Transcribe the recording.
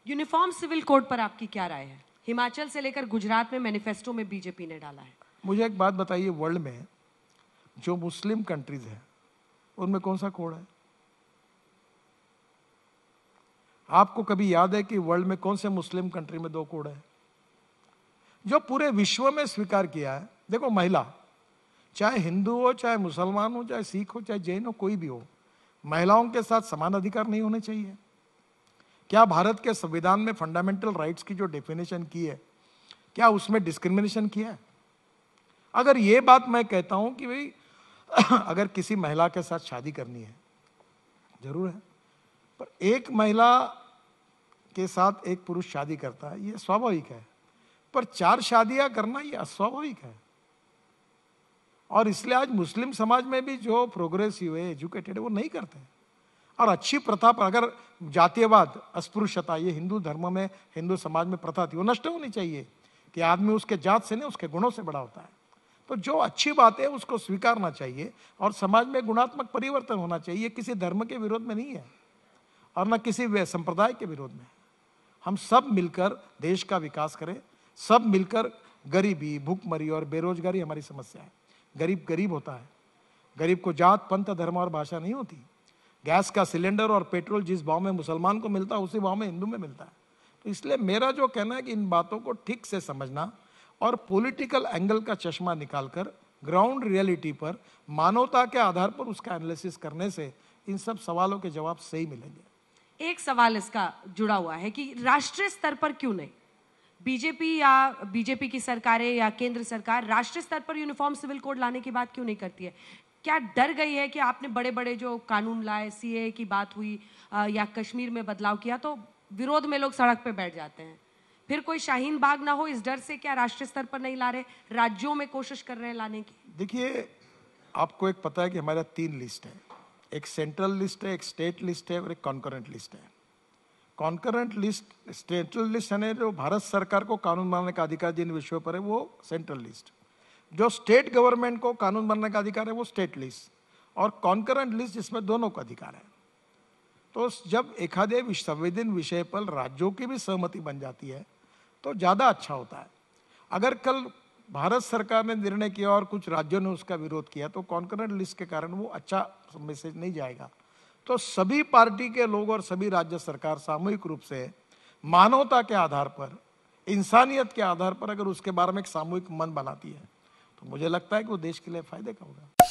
Uniform civil code पर आपकी क्या राय है? हिमाचल से लेकर गुजरात में मैनिफेस्टो में बीजेपी ने डाला है। मुझे एक बात बताइए, वर्ल्ड में जो मुस्लिम कंट्रीज हैं उनमें कौन सा कोड है? आपको कभी याद है कि वर्ल्ड में कौन से मुस्लिम कंट्री में 2 कोड है? जो पूरे विश्व में स्वीकार किया है। देखो, महिला, चाहे हिंदू हो, चाहे मुसलमान हो, चाहे सिख हो, चाहे जैन हो, कोई भी हो, महिलाओं के साथ समान अधिकार नहीं होने चाहिए? क्या भारत के संविधान में फंडामेंटल राइट्स की जो डेफिनेशन की है, क्या उसमें डिस्क्रिमिनेशन किया है? अगर ये बात मैं कहता हूं कि भाई अगर किसी महिला के साथ शादी करनी है, जरूर है, पर एक महिला के साथ एक पुरुष शादी करता है, ये स्वाभाविक है, पर 4 शादियां करना ये अस्वाभाविक है। और इसलिए आज मुस्लिम समाज में भी जो प्रोग्रेसिव है, एजुकेटेड है, वो नहीं करते हैं। और अच्छी प्रथा पर, अगर जातीयवाद, अस्पृश्यता, ये हिंदू धर्म में, हिंदू समाज में प्रथा थी, वो नष्ट होनी चाहिए कि आदमी उसके जात से नहीं, उसके गुणों से बड़ा होता है। तो जो अच्छी बात है उसको स्वीकारना चाहिए और समाज में गुणात्मक परिवर्तन होना चाहिए। किसी धर्म के विरोध में नहीं है और न किसी संप्रदाय के विरोध में। हम सब मिलकर देश का विकास करें, सब मिलकर। गरीबी, भूखमरी और बेरोजगारी हमारी समस्या है। गरीब गरीब होता है, गरीब को जात, पंथ, धर्म और भाषा नहीं होती। गैस का सिलेंडर और पेट्रोल जिस भाव में मुसलमान को मिलता है, उसी भाव में हिंदू में मिलता है। तो इसलिए मेरा जो कहना है कि इन बातों को ठीक से समझना और पॉलिटिकल एंगल का चश्मा निकालकर ग्राउंड रियलिटी पर मानवता के आधार पर उसका एनालिसिस करने से इन सब सवालों के जवाब सही मिलेंगे। एक सवाल इसका जुड़ा हुआ है कि राष्ट्रीय स्तर पर क्यों नहीं? बीजेपी या बीजेपी की सरकारें या केंद्र सरकार राष्ट्रीय स्तर पर यूनिफॉर्म सिविल कोड लाने की बात क्यों नहीं करती है? क्या डर गई है कि आपने बड़े बड़े जो कानून लाए, सीए की बात हुई या कश्मीर में बदलाव किया, तो विरोध में लोग सड़क पे बैठ जाते हैं? फिर कोई शाहीन बाग ना हो, इस डर से क्या राष्ट्रीय स्तर पर नहीं ला रहे, राज्यों में कोशिश कर रहे हैं लाने की? देखिए, आपको एक पता है कि हमारा 3 लिस्ट है। एक सेंट्रल लिस्ट है, एक स्टेट लिस्ट है और एक कॉन्करेंट लिस्ट है। कॉन्करेंट लिस्ट, सेंट्रल लिस्ट है जो भारत सरकार को कानून बनाने का अधिकार जिन विषयों पर है, वो सेंट्रल लिस्ट। जो स्टेट गवर्नमेंट को कानून बनाने का अधिकार है, वो स्टेट लिस्ट। और कॉन्करेंट लिस्ट जिसमें दोनों का अधिकार है। तो जब एखादे संवेदन विषय पर राज्यों की भी सहमति बन जाती है तो ज़्यादा अच्छा होता है। अगर कल भारत सरकार ने निर्णय किया और कुछ राज्यों ने उसका विरोध किया तो कॉन्करेंट लिस्ट के कारण वो अच्छा मैसेज नहीं जाएगा। तो सभी पार्टी के लोग और सभी राज्य सरकार सामूहिक रूप से मानवता के आधार पर, इंसानियत के आधार पर अगर उसके बारे में एक सामूहिक मन बनाती है तो मुझे लगता है कि वो देश के लिए फायदे का होगा।